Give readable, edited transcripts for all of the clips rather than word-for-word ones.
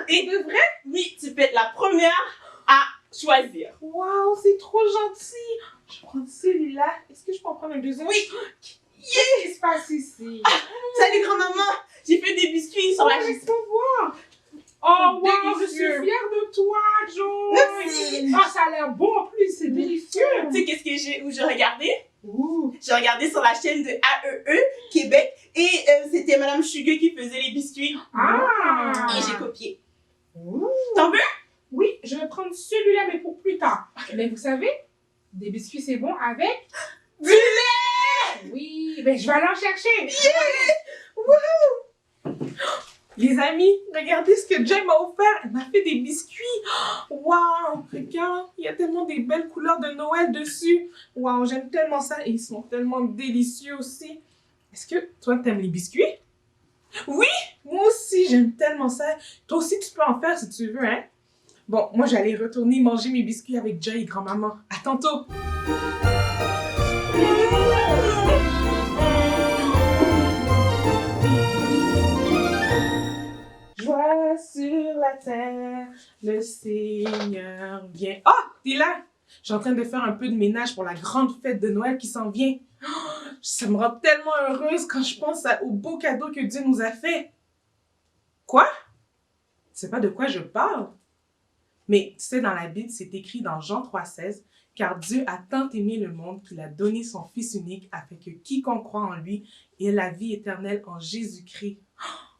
Et de vrai? oui, tu peux être la première à choisir. Waouh, c'est trop gentil. Je prends celui-là. Est-ce que je peux en prendre un deuxième? Oui. Qu'est-ce qui se passe ici? Salut grand-maman, j'ai fait des biscuits sur la laisse-moi voir. Oh, wow, je suis Délicieux. fière de toi, Joe. Merci. Ah, ça a l'air bon en plus, c'est délicieux. Tu sais qu'est-ce que où j'ai regardé? Ouh. J'ai regardé sur la chaîne de AEE Québec et c'était Madame Sugar qui faisait les biscuits. Ah. Et j'ai copié. Ouh. T'en veux? Oui, je vais prendre celui-là, mais pour plus tard. Mais vous savez, des biscuits, c'est bon avec Du lait! Oui, mais je vais aller en chercher. Yeah! Wouhou! Les amis, regardez ce que Jay m'a offert. Elle m'a fait des biscuits. Waouh, regarde, il y a tellement des belles couleurs de Noël dessus. Waouh, j'aime tellement ça et ils sont tellement délicieux aussi. Est-ce que toi, t'aimes les biscuits? Oui! Moi aussi, j'aime tellement ça. Toi aussi, tu peux en faire si tu veux, hein? Bon, moi, j'allais retourner manger mes biscuits avec Jay et grand-maman. À tantôt! Joie sur la terre, le Seigneur vient. Ah, t'es là! Je suis en train de faire un peu de ménage pour la grande fête de Noël qui s'en vient. Oh, ça me rend tellement heureuse quand je pense aux beaux cadeaux que Dieu nous a fait. Quoi? Tu sais pas de quoi je parle? Mais tu sais, dans la Bible, c'est écrit dans Jean 3,16, « Car Dieu a tant aimé le monde qu'il a donné son Fils unique afin que quiconque croit en lui ait la vie éternelle en Jésus-Christ. »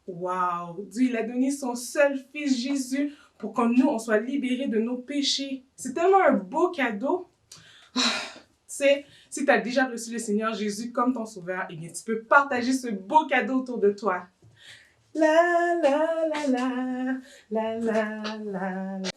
Wow! Dieu, il a donné son seul Fils Jésus pour que nous, on soit libérés de nos péchés. C'est tellement un beau cadeau. Tu sais, si tu as déjà reçu le Seigneur Jésus comme ton sauveur, eh bien, tu peux partager ce beau cadeau autour de toi. La la la la, la la la la.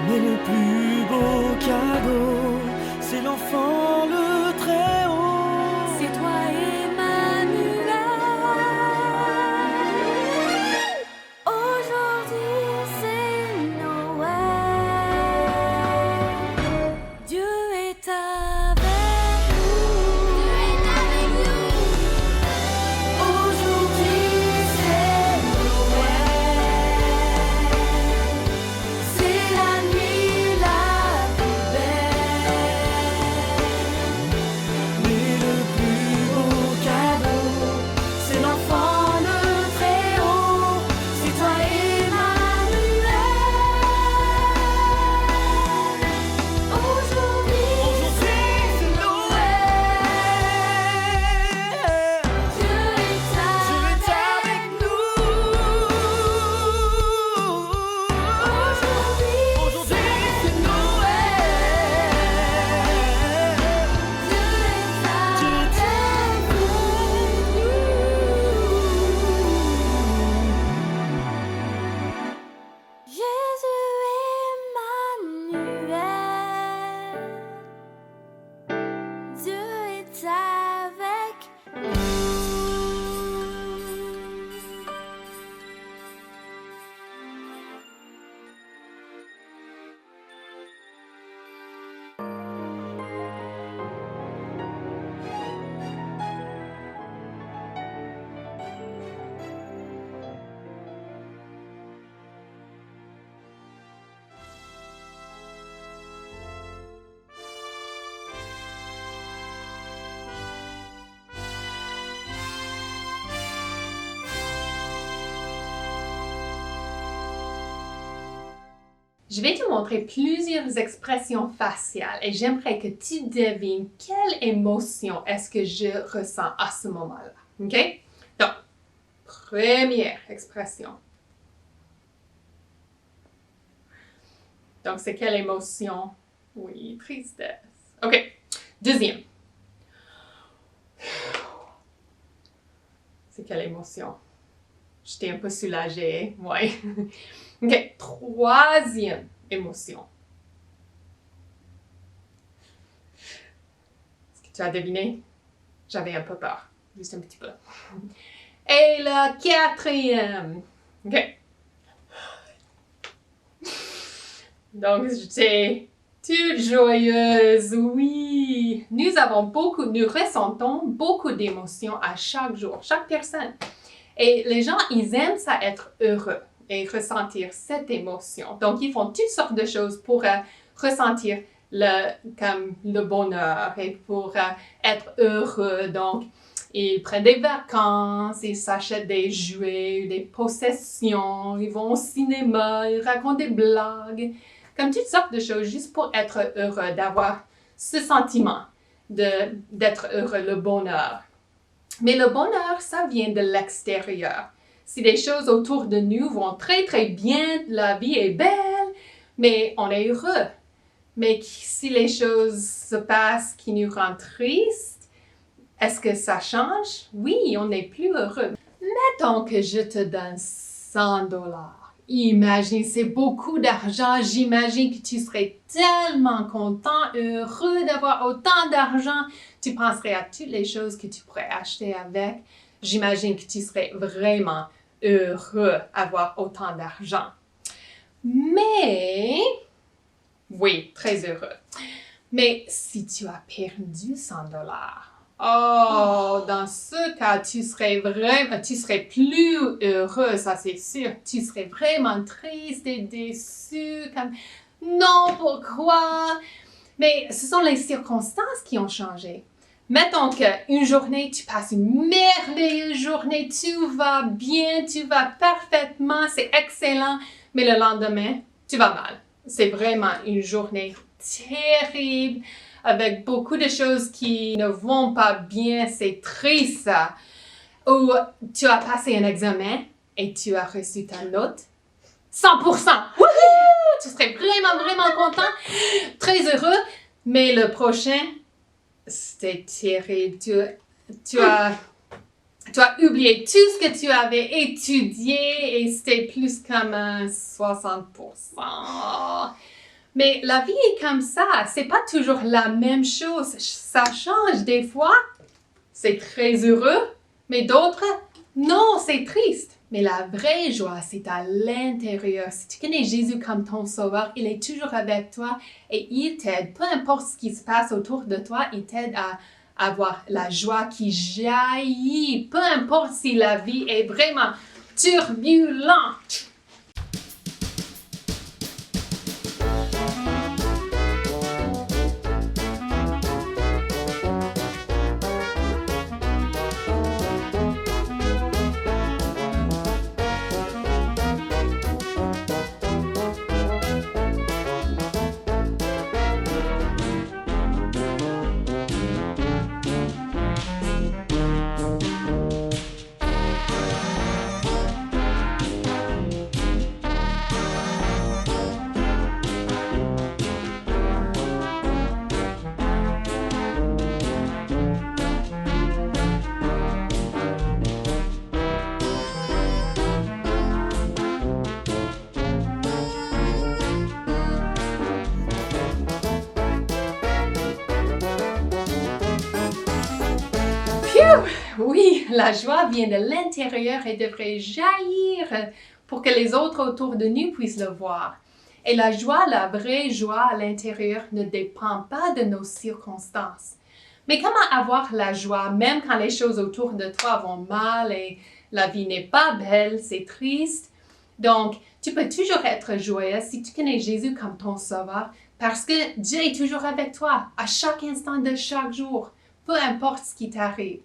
Mais le plus beau cadeau, c'est l'enfant le Très-Haut. C'est toi, Emmanuel. Je vais te montrer plusieurs expressions faciales et j'aimerais que tu devines quelle émotion est-ce que je ressens à ce moment-là. OK? Donc, première expression. Donc, c'est quelle émotion? Oui, tristesse. OK. Deuxième. C'est quelle émotion? J'étais un peu soulagée. Oui. OK. Troisième émotion. Est-ce que tu as deviné? J'avais un peu peur. Juste un petit peu. Et la quatrième. OK. Donc, j'étais toute joyeuse, oui. Nous ressentons beaucoup d'émotions à chaque jour, chaque personne. Et les gens, ils aiment ça être heureux et ressentir cette émotion. Donc, ils font toutes sortes de choses pour ressentir le bonheur et pour être heureux. Donc, ils prennent des vacances, ils s'achètent des jouets, des possessions, ils vont au cinéma, ils racontent des blagues, comme toutes sortes de choses juste pour être heureux, d'avoir ce sentiment d'être heureux, le bonheur. Mais le bonheur, ça vient de l'extérieur. Si les choses autour de nous vont très très bien, la vie est belle, mais on est heureux. Mais si les choses se passent qui nous rendent tristes, est-ce que ça change? Oui, on n'est plus heureux. Mettons que je te donne $100. Imagine, c'est beaucoup d'argent. J'imagine que tu serais tellement content, heureux d'avoir autant d'argent. Tu penserais à toutes les choses que tu pourrais acheter avec. J'imagine que tu serais vraiment heureux d'avoir autant d'argent. Mais, oui, très heureux. Mais si tu as perdu $100, dans ce cas, tu serais plus heureux, ça c'est sûr. Tu serais vraiment triste et déçu, comme non, pourquoi? Mais ce sont les circonstances qui ont changé. Mettons qu'une journée, tu passes une merveilleuse journée, tout va bien, tu vas parfaitement, c'est excellent, mais le lendemain, tu vas mal. C'est vraiment une journée terrible, avec beaucoup de choses qui ne vont pas bien, c'est triste. Ou tu as passé un examen et tu as reçu ta note 100%. Wouhou! Tu serais vraiment, vraiment content, très heureux, mais le prochain, c'était terrible. Tu as oublié tout ce que tu avais étudié et c'était plus comme 60%. Mais la vie est comme ça, c'est pas toujours la même chose, ça change des fois, c'est très heureux, mais d'autres, non, c'est triste. Mais la vraie joie, c'est à l'intérieur. Si tu connais Jésus comme ton sauveur, il est toujours avec toi et il t'aide. Peu importe ce qui se passe autour de toi, il t'aide à avoir la joie qui jaillit. Peu importe si la vie est vraiment turbulente. Oui, la joie vient de l'intérieur et devrait jaillir pour que les autres autour de nous puissent le voir. Et la joie, la vraie joie à l'intérieur ne dépend pas de nos circonstances. Mais comment avoir la joie même quand les choses autour de toi vont mal et la vie n'est pas belle, c'est triste? Donc, tu peux toujours être joyeux si tu connais Jésus comme ton sauveur parce que Dieu est toujours avec toi à chaque instant de chaque jour, peu importe ce qui t'arrive.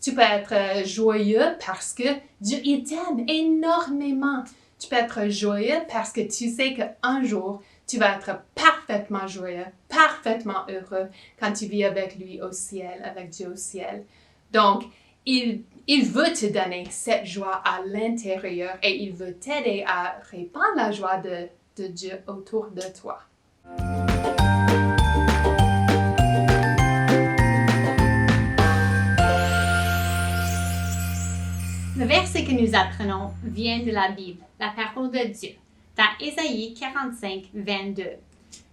Tu peux être joyeux parce que Dieu, il t'aime énormément. Tu peux être joyeux parce que tu sais qu'un jour, Tu vas être parfaitement joyeux, parfaitement heureux quand tu vis avec lui au ciel, avec Dieu au ciel. Donc, il veut te donner cette joie à l'intérieur et il veut t'aider à répandre la joie de Dieu autour de toi. Le verset que nous apprenons vient de la Bible, la parole de Dieu, dans Ésaïe 45, 22.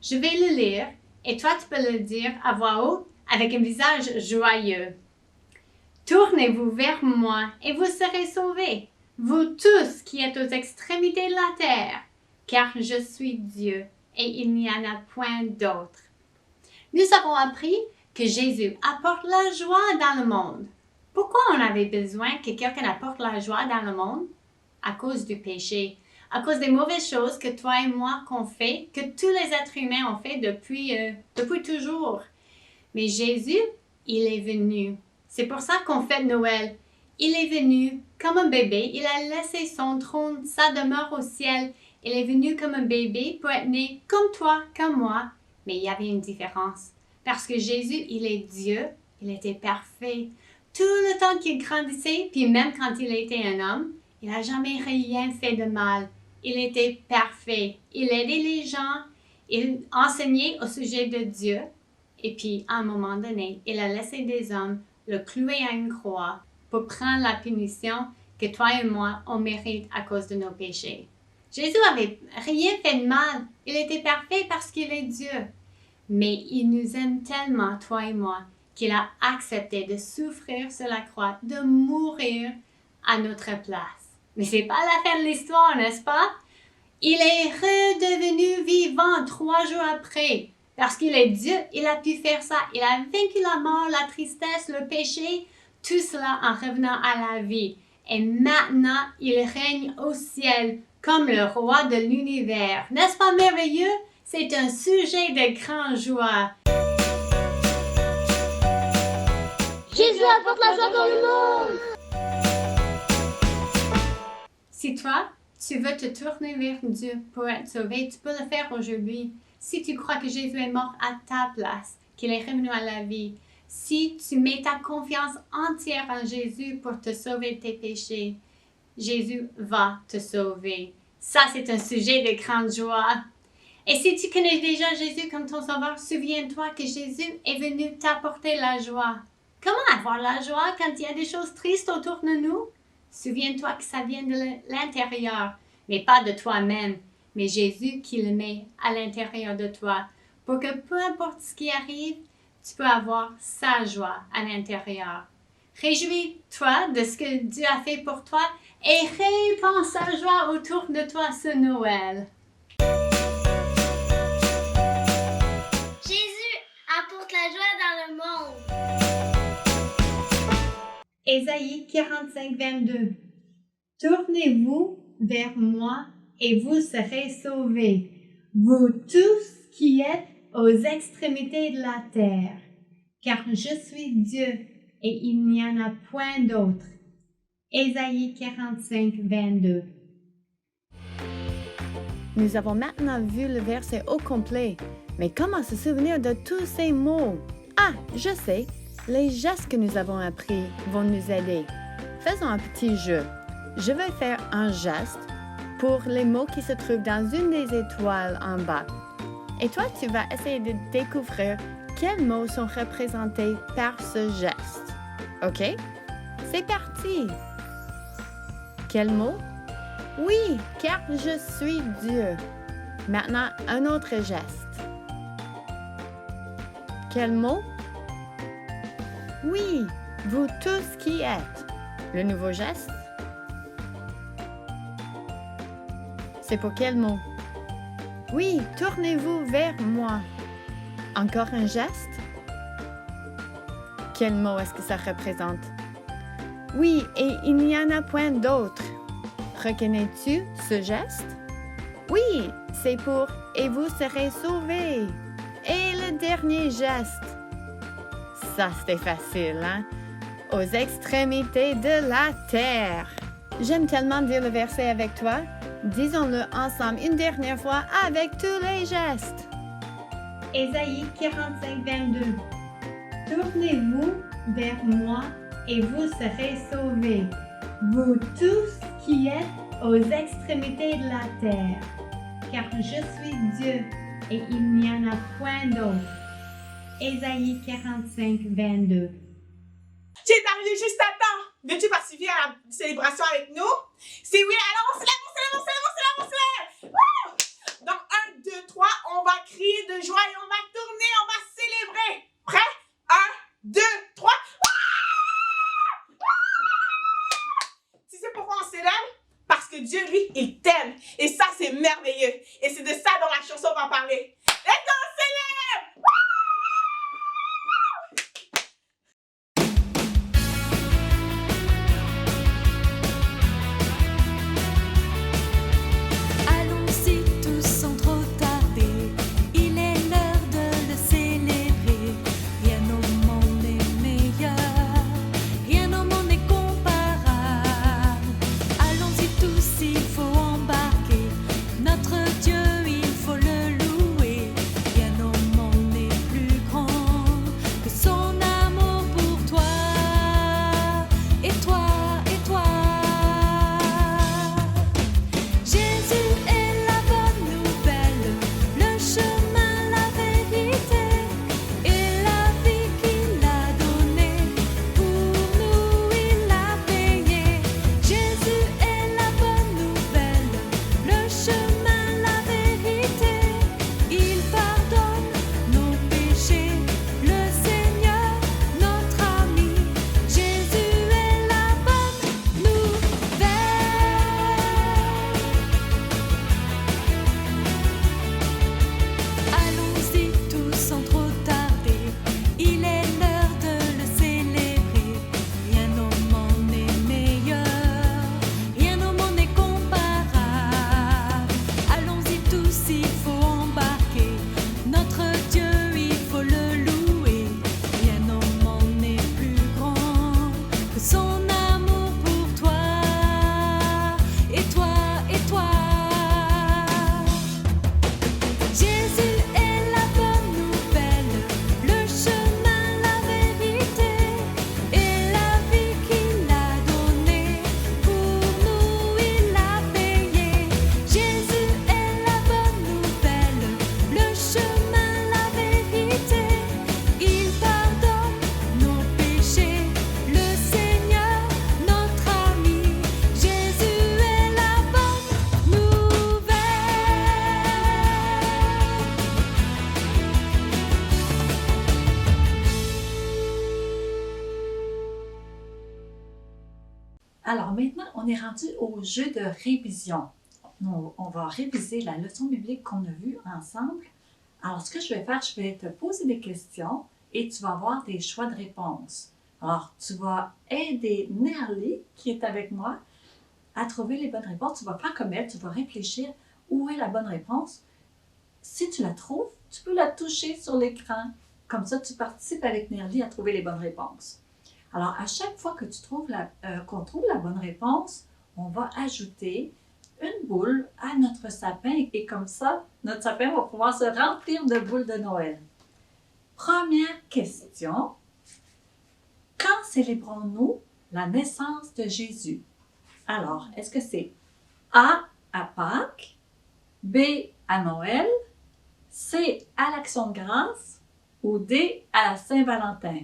Je vais le lire et toi tu peux le dire à voix haute avec un visage joyeux. Tournez-vous vers moi et vous serez sauvés, vous tous qui êtes aux extrémités de la terre, car je suis Dieu et il n'y en a point d'autre. Nous avons appris que Jésus apporte la joie dans le monde. Pourquoi on avait besoin que quelqu'un apporte la joie dans le monde? À cause du péché, à cause des mauvaises choses que toi et moi qu'on fait, que tous les êtres humains ont fait depuis toujours. Mais Jésus, il est venu. C'est pour ça qu'on fête Noël. Il est venu comme un bébé, il a laissé son trône, sa demeure au ciel. Il est venu comme un bébé pour être né comme toi, comme moi. Mais il y avait une différence. Parce que Jésus, il est Dieu, il était parfait. Tout le temps qu'il grandissait, puis même quand il était un homme, il n'a jamais rien fait de mal. Il était parfait. Il aidait les gens, il enseignait au sujet de Dieu. Et puis, à un moment donné, il a laissé des hommes le clouer à une croix pour prendre la punition que toi et moi, on mérite à cause de nos péchés. Jésus n'avait rien fait de mal. Il était parfait parce qu'il est Dieu. Mais il nous aime tellement, toi et moi, qu'il a accepté de souffrir sur la croix, de mourir à notre place. Mais c'est pas la fin de l'histoire, n'est-ce pas? Il est redevenu vivant 3 jours après. Parce qu'il est Dieu, il a pu faire ça. Il a vaincu la mort, la tristesse, le péché, tout cela en revenant à la vie. Et maintenant, il règne au ciel comme le roi de l'univers. N'est-ce pas merveilleux? C'est un sujet de grande joie. Jésus apporte la joie dans le monde. Si toi, tu veux te tourner vers Dieu pour être sauvé, tu peux le faire aujourd'hui. Si tu crois que Jésus est mort à ta place, qu'il est revenu à la vie, si tu mets ta confiance entière en Jésus pour te sauver de tes péchés, Jésus va te sauver. Ça, c'est un sujet de grande joie. Et si tu connais déjà Jésus comme ton sauveur, souviens-toi que Jésus est venu t'apporter la joie. Comment avoir la joie quand il y a des choses tristes autour de nous? Souviens-toi que ça vient de l'intérieur, mais pas de toi-même, mais Jésus qui le met à l'intérieur de toi, pour que peu importe ce qui arrive, tu peux avoir sa joie à l'intérieur. Réjouis-toi de ce que Dieu a fait pour toi et répands sa joie autour de toi ce Noël. Jésus apporte la joie dans le monde. Ésaïe 45, 22. Tournez-vous vers moi et vous serez sauvés, vous tous qui êtes aux extrémités de la terre, car je suis Dieu et il n'y en a point d'autre. Ésaïe 45, 22. Nous avons maintenant vu le verset au complet, mais comment se souvenir de tous ces mots? Ah, je sais, les gestes que nous avons appris vont nous aider. Faisons un petit jeu. Je vais faire un geste pour les mots qui se trouvent dans une des étoiles en bas. Et toi, tu vas essayer de découvrir quels mots sont représentés par ce geste. OK? C'est parti! Quel mot? Oui, car je suis Dieu. Maintenant, un autre geste. Quel mot? Oui, vous tous qui êtes. Le nouveau geste? C'est pour quel mot? Oui, tournez-vous vers moi. Encore un geste? Quel mot est-ce que ça représente? Oui, et il n'y en a point d'autre. Reconnais-tu ce geste? Oui, c'est pour « et vous serez sauvés ». Et le dernier geste? Ça, c'était facile, hein? Aux extrémités de la terre. J'aime tellement dire le verset avec toi. Disons-le ensemble une dernière fois avec tous les gestes. Ésaïe 45, 22. Tournez-vous vers moi et vous serez sauvés, vous tous qui êtes aux extrémités de la terre, car je suis Dieu et il n'y en a point d'autre. Ésaïe 45, 22. Tu es arrivé juste à temps. Veux-tu participer à la célébration avec nous? Si oui, alors on se lève, on se lève, on se lève, on se lève, on se lève. Wouh! Dans 1, 2, 3, on va crier de joie et on va tourner, on va célébrer. Prêt? 1, 2, 3. Tu sais pourquoi on célèbre? Parce que Dieu, lui, il t'aime. Et ça, c'est merveilleux. Et c'est de ça dont la chanson va parler. Et qu'on célèbre! Allons-y tous sans trop tarder, il est l'heure de le célébrer. Rien au monde n'est meilleur, rien au monde n'est comparable. Allons-y tous, il faut embarquer, notre Dieu, il faut le louer. Rien au monde n'est plus grand que son amour pour toi, et toi, et toi. Jésus est la bonne nouvelle, le chemin, la vérité et la vie qu'il a donnée. Pour nous, il a payé. Jésus est la bonne nouvelle, le chemin, la vérité. Il pardonne nos péchés, le Seigneur, notre ami. Jésus est la bonne nouvelle. Allons-y tous sans trop tarder, il est l'heure de le célébrer. Rien au monde n'est meilleur, rien au monde n'est comparable. Allons-y tous, il faut embarquer, notre Dieu, il faut le louer. Rien au monde n'est plus grand que son amour pour toi, et toi, et toi. Jésus est la bonne nouvelle, le chemin, la vérité et la vie qu'il a donnée. Pour nous, il a payé. Jésus est la bonne nouvelle, le chemin, la vérité. Il pardonne nos péchés, le Seigneur, notre ami. Jésus est la bonne nouvelle. Alors maintenant, on est rendu au jeu de révision. On va réviser la leçon biblique qu'on a vue ensemble. Alors, ce que je vais faire, je vais te poser des questions et tu vas avoir des choix de réponse. Alors, tu vas aider Nerly, qui est avec moi, à trouver les bonnes réponses. Tu vas faire comme elle, tu vas réfléchir où est la bonne réponse. Si tu la trouves, tu peux la toucher sur l'écran. Comme ça, tu participes avec Nerly à trouver les bonnes réponses. Alors, à chaque fois que qu'on trouve la bonne réponse, on va ajouter une boule à notre sapin et comme ça, notre sapin va pouvoir se remplir de boules de Noël. Première question. Quand célébrons-nous la naissance de Jésus? Alors, est-ce que c'est A à Pâques, B à Noël, C à l'Action de grâce ou D à la Saint-Valentin?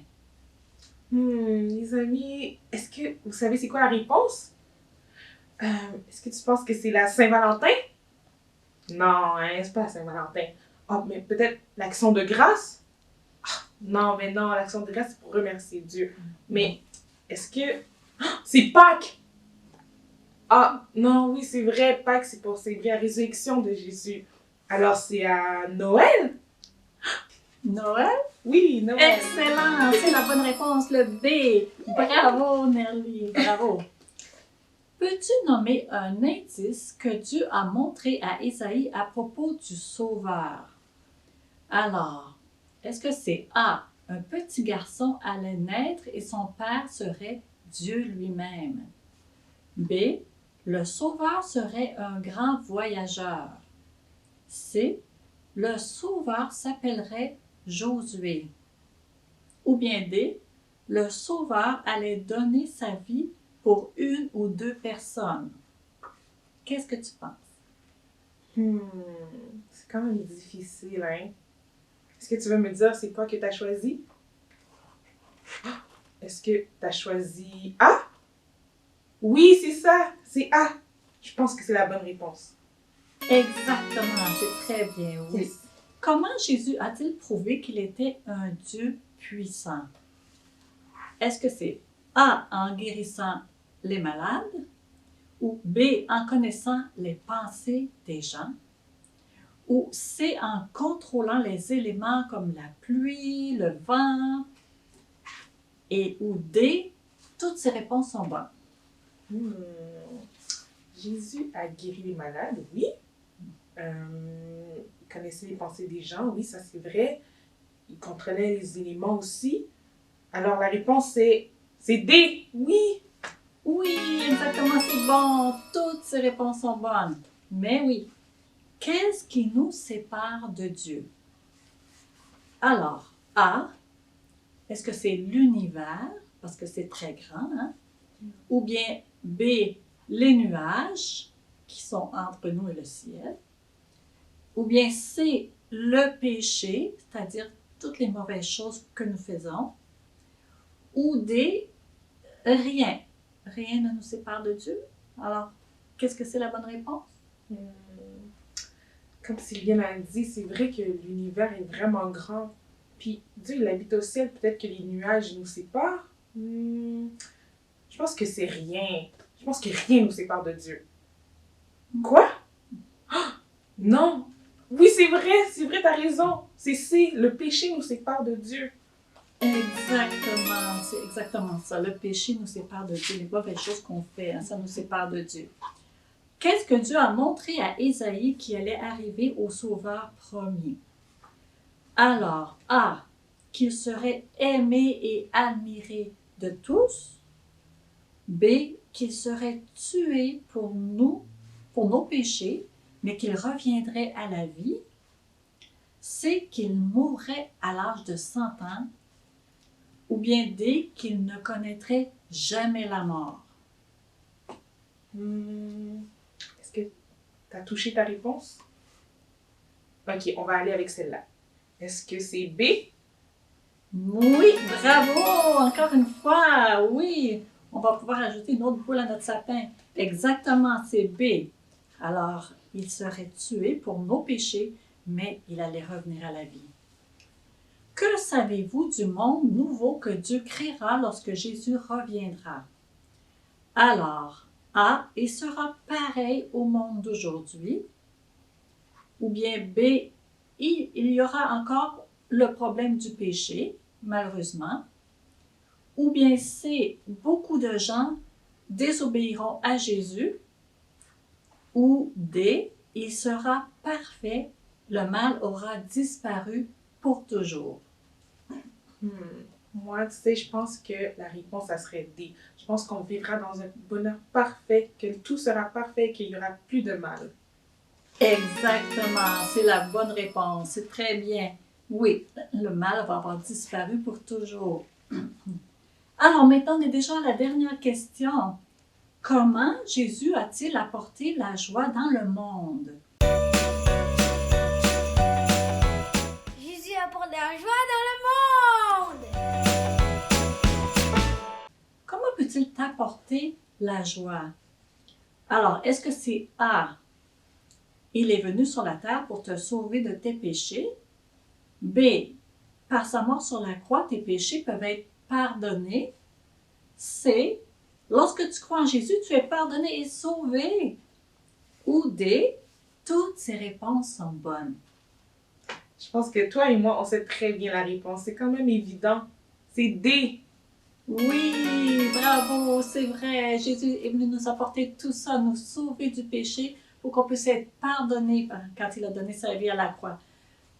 Les amis, est-ce que vous savez c'est quoi la réponse? Est-ce que tu penses que c'est la Saint-Valentin? Non, hein, c'est pas la Saint-Valentin. Ah, mais peut-être l'Action de grâce? Ah, non, mais non, l'Action de grâce, c'est pour remercier Dieu. Mais est-ce que... Ah, c'est Pâques! Ah, non, oui, c'est vrai, Pâques, c'est pour célébrer la résurrection de Jésus. Alors, c'est à Noël? Noël? Oui, Noël. Excellent! C'est la bonne réponse, le B. Bravo, Nerly, bravo. Peux-tu nommer un indice que Dieu a montré à Ésaïe à propos du Sauveur? Alors, est-ce que c'est A, un petit garçon allait naître et son père serait Dieu lui-même? B. Le Sauveur serait un grand voyageur. C. Le Sauveur s'appellerait Josué. Ou bien D. Le Sauveur allait donner sa vie pour une ou deux personnes. Qu'est-ce que tu penses? C'est quand même difficile, hein? Est-ce que tu veux me dire c'est quoi que tu as choisi? Est-ce que tu as choisi A? Oui, c'est ça, c'est A. Je pense que c'est la bonne réponse. Exactement, c'est très bien, oui. Yes. Comment Jésus a-t-il prouvé qu'il était un Dieu puissant? Est-ce que c'est A, en guérissant les malades, ou B, en connaissant les pensées des gens, ou C, en contrôlant les éléments comme la pluie, le vent, et ou D, toutes ces réponses sont bonnes. Jésus a guéri les malades, oui. Il connaissait les pensées des gens, oui, ça c'est vrai. Il contrôlait les éléments aussi. Alors la réponse c'est D, oui. Oui, exactement, c'est bon. Toutes ces réponses sont bonnes. Mais oui, qu'est-ce qui nous sépare de Dieu? Alors, A, est-ce que c'est l'univers, parce que c'est très grand, hein? Ou bien B, les nuages qui sont entre nous et le ciel? Ou bien C, le péché, c'est-à-dire toutes les mauvaises choses que nous faisons? Ou D, rien. Rien ne nous sépare de Dieu. Alors, qu'est-ce que c'est la bonne réponse? Comme Sylviane a dit, c'est vrai que l'univers est vraiment grand. Puis Dieu, il habite au ciel, peut-être que les nuages nous séparent. Je pense que c'est rien. Je pense que rien nous sépare de Dieu. Quoi? Ah! Non! Oui, c'est vrai, t'as raison. C'est le péché nous sépare de Dieu. Exactement, c'est exactement ça. Le péché nous sépare de Dieu. Les mauvaises choses qu'on fait, hein, ça nous sépare de Dieu. Qu'est-ce que Dieu a montré à Ésaïe qui allait arriver au Sauveur promis? Alors, A, qu'il serait aimé et admiré de tous. B, qu'il serait tué pour nous, pour nos péchés, mais qu'il reviendrait à la vie. C, qu'il mourrait à l'âge de 100 ans. Ou bien D, qu'il ne connaîtrait jamais la mort. Est-ce que tu as touché ta réponse? Ok, on va aller avec celle-là. Est-ce que c'est B? Oui, bravo! Encore une fois, oui! On va pouvoir ajouter une autre boule à notre sapin. Exactement, c'est B. Alors, il serait tué pour nos péchés, mais il allait revenir à la vie. Que savez-vous du monde nouveau que Dieu créera lorsque Jésus reviendra? Alors, A, il sera pareil au monde d'aujourd'hui. Ou bien B, il y aura encore le problème du péché, malheureusement. Ou bien C, beaucoup de gens désobéiront à Jésus. Ou D, il sera parfait, le mal aura disparu pour toujours. Moi, tu sais, je pense que la réponse, ça serait D. Je pense qu'on vivra dans un bonheur parfait, que tout sera parfait, qu'il n'y aura plus de mal. Exactement, c'est la bonne réponse. C'est très bien. Oui, le mal va avoir disparu pour toujours. Alors maintenant, on est déjà à la dernière question. Comment Jésus a-t-il apporté la joie dans le monde? Jésus apporte la joie dans le monde. Comment peut-il t'apporter la joie? Alors, est-ce que c'est A, il est venu sur la terre pour te sauver de tes péchés? B, par sa mort sur la croix, tes péchés peuvent être pardonnés? C, lorsque tu crois en Jésus, tu es pardonné et sauvé? Ou D, toutes ces réponses sont bonnes. Je pense que toi et moi, on sait très bien la réponse. C'est quand même évident. C'est D. Oui, bravo, c'est vrai. Jésus est venu nous apporter tout ça, nous sauver du péché pour qu'on puisse être pardonné quand il a donné sa vie à la croix.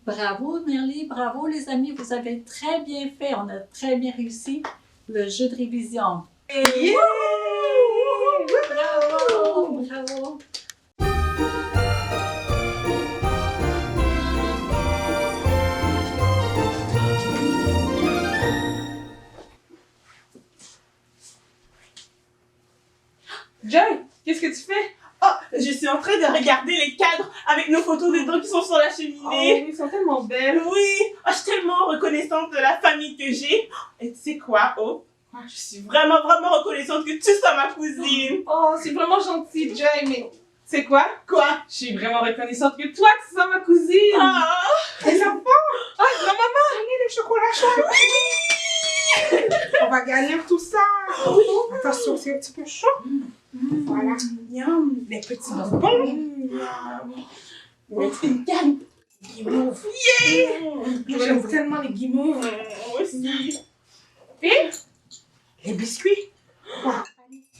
Bravo, Merly, bravo les amis, vous avez très bien fait. On a très bien réussi le jeu de révision. Yeah! Bravo! Joy, qu'est-ce que tu fais? Oh, je suis en train de regarder les cadres avec nos photos dedans qui sont sur la Oh, cheminée. oui, ils sont tellement belles. Oui, oh, je suis tellement reconnaissante de la famille que j'ai. Et tu sais quoi, oh? Je suis vraiment, vraiment reconnaissante que tu sois ma cousine. Oh, c'est vraiment gentil, Joy, mais c'est quoi? Quoi? Je suis vraiment reconnaissante que toi, tu sois ma cousine. Ah, Les enfants! Ah, grand-maman, prenez le chocolat chaud. On va gagner tout ça. Attention, c'est un petit peu chaud. Voilà. Miam. Les petits bonbons. Une canne. Guimauve. J'aime tellement les guimauves. Moi aussi. Et les biscuits.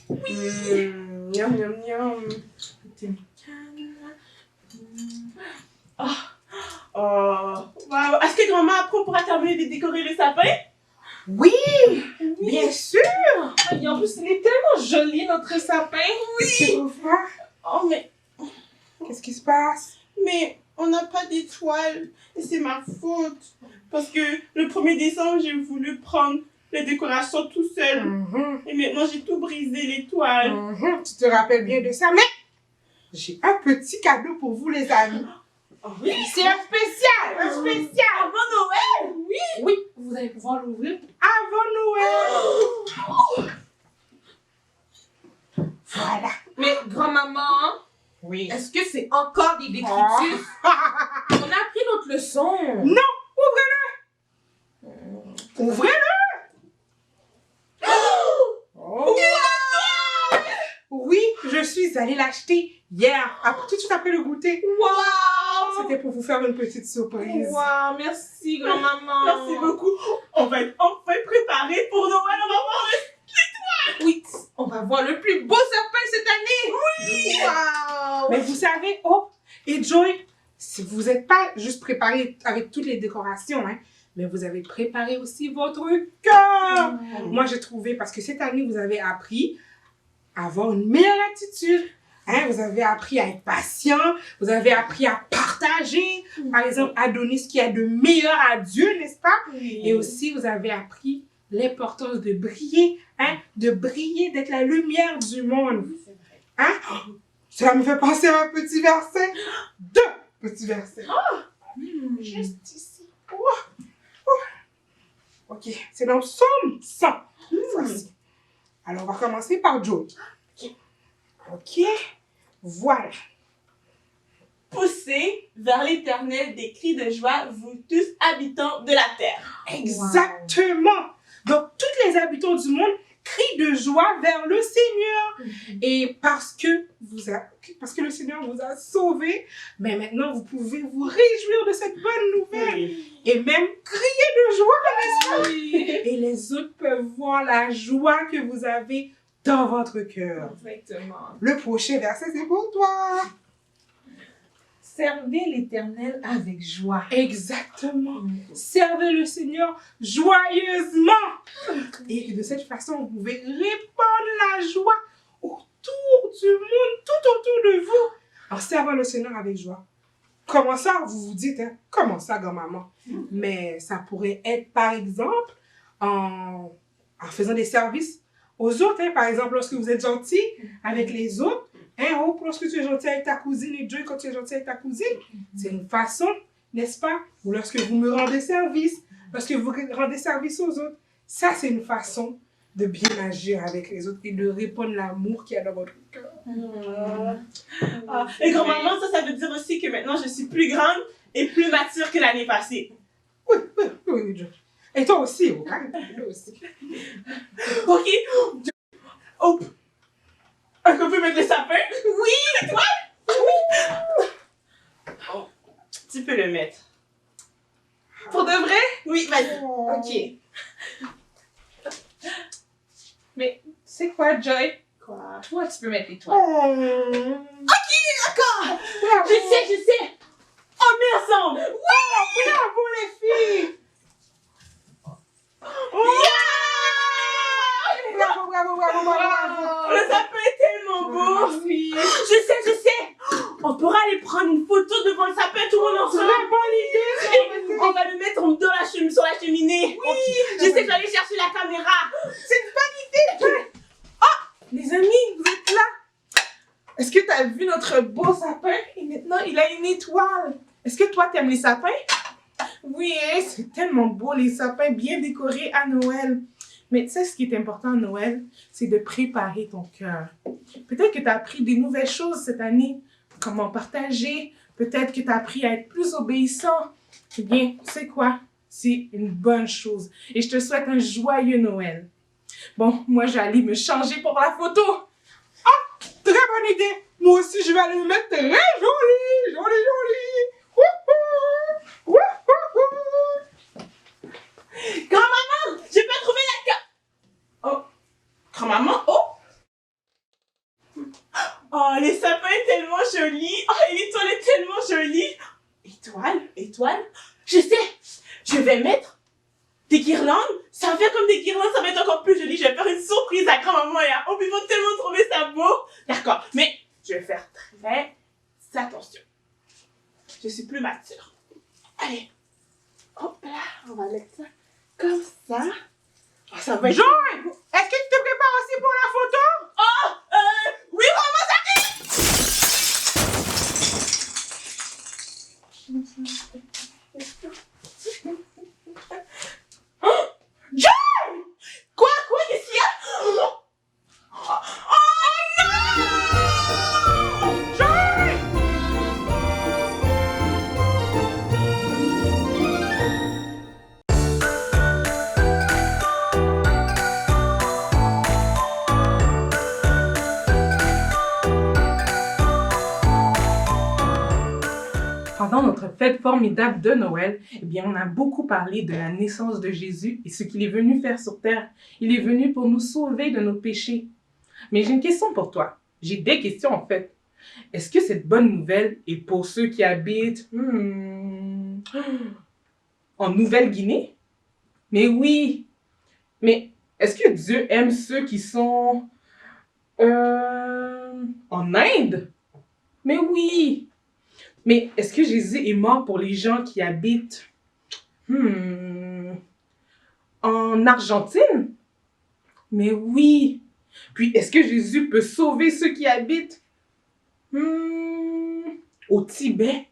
Miam, miam, miam. Oh, wow. Est-ce que grand-mère après on pourra terminer de décorer le sapin? Oui, bien sûr. Et en plus, il est tellement joli, notre sapin. Oui. Tu veux voir? Oh, mais Qu'est-ce qui se passe? on n'a pas d'étoiles. Et c'est ma faute. Parce que le 1er décembre, j'ai voulu prendre les décorations tout seul. Et maintenant, j'ai tout brisé, l'étoile. Tu te rappelles bien de ça, mais j'ai un petit cadeau pour vous, les amis. Oh, oui. C'est un spécial, un spécial. Avant Noël? Oui. Oui, vous allez pouvoir l'ouvrir avant Noël. Voilà. Mais grand-maman, Oui. est-ce que c'est encore des détritus? On a appris notre leçon. Non, ouvrez-le. Ouvrez-le. Oh. Oui, je suis allée l'acheter hier, tout de suite après le goûter. Wow! C'était pour vous faire une petite surprise. Wow, merci grand-maman. Merci beaucoup. On va être enfin préparés pour Noël. On va voir le... Oui, on va voir le plus beau sapin cette année. Oui! Wow! Mais vous savez, et Joy, si vous n'êtes pas juste préparé avec toutes les décorations, hein, mais vous avez préparé aussi votre cœur. Moi, j'ai trouvé, parce que cette année, vous avez appris à avoir une meilleure attitude. Hein, vous avez appris à être patient, vous avez appris à partager. Par exemple, à donner ce qu'il y a de meilleur à Dieu, n'est-ce pas? Et aussi, vous avez appris l'importance de briller, hein, d'être la lumière du monde. Hein? Ça me fait penser à un petit verset. 2 petits versets. Juste ici. Ok, c'est dans le psaume 100. Voici. Alors, on va commencer par Joe. Ok, voilà. Poussez vers l'Éternel des cris de joie, vous tous habitants de la terre. Exactement. Donc, tous les habitants du monde crient de joie vers le Seigneur. Et parce que le Seigneur vous a sauvés, mais maintenant, vous pouvez vous réjouir de cette bonne nouvelle. Et même crier de joie, n'est-ce pas? Et les autres peuvent voir la joie que vous avez dans votre cœur. Exactement. Le prochain verset, c'est pour toi. Servez l'Éternel avec joie. Exactement. Servez le Seigneur joyeusement. Et de cette façon, vous pouvez répandre la joie autour du monde, tout autour de vous, en servant le Seigneur avec joie. Comment ça, vous vous dites, hein? Comment ça, grand-maman? Mais ça pourrait être, par exemple, en faisant des services aux autres. Hein? Par exemple, lorsque vous êtes gentil avec les autres, hein, lorsque tu es gentil avec ta cousine et Joy, quand tu es gentil avec ta cousine, c'est une façon, n'est-ce pas? Ou lorsque vous me rendez service, lorsque vous rendez service aux autres, ça c'est une façon de bien agir avec les autres et de répondre l'amour qu'il y a dans votre cœur. Et grand-maman, ça veut dire aussi que maintenant je suis plus grande et plus mature que l'année passée. Oui, Joy. Et toi aussi, hein? Toi aussi. Ok. Oh. Est-ce qu'on peut mettre le sapin? Oui, l'étoile? Oui. Oh. Tu peux le mettre. Pour de vrai? Oui, vas-y. Ok. Mais c'est quoi, Joy? Quoi? Toi, tu peux mettre l'étoile. Ok, d'accord. Je sais. On met ensemble. Oui! Bravo les filles! Bravo! Le sapin est tellement beau. Oui. Je sais. On pourra aller prendre une photo devant le sapin, tout le monde ensemble. C'est une bonne idée! Et on va le mettre sur la cheminée. Oui. Je sais, je vais aller chercher la caméra. C'est une bonne idée! Oh! Les amis, vous êtes là! Est-ce que tu as vu notre beau sapin? Et maintenant, il a une étoile. Est-ce que toi, t'aimes les sapins? Oui, hein, c'est tellement beau, les sapins bien décorés à Noël. Mais tu sais, ce qui est important à Noël, c'est de préparer ton cœur. Peut-être que tu as appris des nouvelles choses cette année. Comment partager. Peut-être que tu as appris à être plus obéissant. Eh bien, tu sais quoi? C'est une bonne chose. Et je te souhaite un joyeux Noël. Bon, moi, j'allais me changer pour la photo. Ah, très bonne idée. Moi aussi, je vais aller me mettre très jolie. Jolie, jolie. Wouhou! Wouhou! Grand-maman, j'ai pas trouvé la carte. Oh, grand-maman, oh. Oh, les sapins tellement jolis. Oh, et l'étoile est tellement jolie. Étoile. Je sais, je vais mettre des guirlandes. Ça va faire comme des guirlandes, ça va être encore plus joli. Je vais faire une surprise à grand-maman et à Hope. Ils vont tellement trouver ça beau. D'accord, mais je vais faire très attention. Je suis plus mature. Allez. Hop là, on va mettre ça comme ça. Oh, ça va être... Joy, est-ce que tu te prépares aussi pour la photo? Oh, oui, maman, ça arrive! Oh, Joy! Quoi, qu'est-ce qu'il y a? Oh non! Joy! Pendant notre fête formidable de Noël, eh bien, on a beaucoup parlé de la naissance de Jésus et ce qu'il est venu faire sur terre. Il est venu pour nous sauver de nos péchés. Mais j'ai une question pour toi. J'ai des questions en fait. Est-ce que cette bonne nouvelle est pour ceux qui habitent en Nouvelle-Guinée? Mais oui. Mais est-ce que Dieu aime ceux qui sont en Inde? Mais oui. Mais est-ce que Jésus est mort pour les gens qui habitent en Argentine? Mais oui. Puis est-ce que Jésus peut sauver ceux qui habitent au Tibet?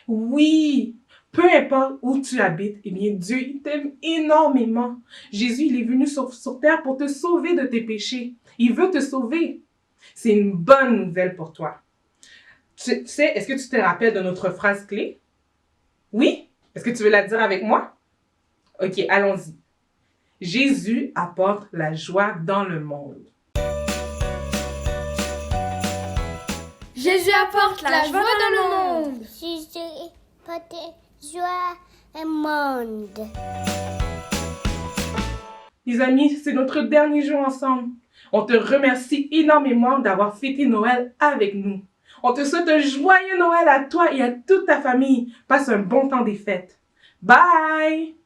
Oui. Peu importe où tu habites, eh bien Dieu il t'aime énormément. Jésus il est venu sur terre pour te sauver de tes péchés. Il veut te sauver. C'est une bonne nouvelle pour toi. Tu sais, est-ce que tu te rappelles de notre phrase clé? Oui? Est-ce que tu veux la dire avec moi? Ok, allons-y. Jésus apporte la joie dans le monde. Jésus apporte la joie dans le monde. Jésus apporte la joie dans le monde. Les amis, c'est notre dernier jour ensemble. On te remercie énormément d'avoir fêté Noël avec nous. On te souhaite un joyeux Noël à toi et à toute ta famille. Passe un bon temps des fêtes. Bye!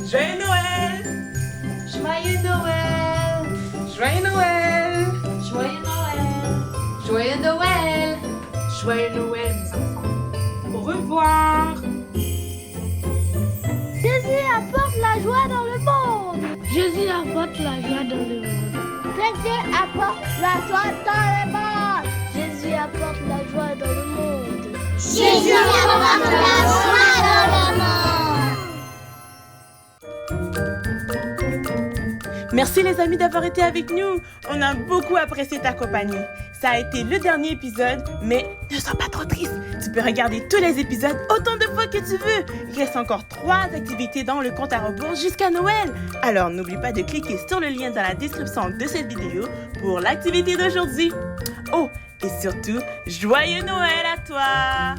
Joyeux Noël! Joyeux Noël! Joyeux Noël! Joyeux Noël! Joyeux Noël! Joyeux Noël, mes enfants. Au revoir! Jésus apporte la joie dans le monde. Jésus apporte la joie dans le monde. Jésus apporte la joie dans le monde. Jésus apporte la joie dans le monde. Jésus apporte la joie dans le monde. Merci les amis d'avoir été avec nous. On a beaucoup apprécié ta compagnie. Ça a été le dernier épisode, mais ne sois pas trop triste. Tu peux regarder tous les épisodes autant de fois que tu veux. Il reste encore 3 activités dans le compte à rebours jusqu'à Noël. Alors n'oublie pas de cliquer sur le lien dans la description de cette vidéo pour l'activité d'aujourd'hui. Oh, et surtout, joyeux Noël à toi!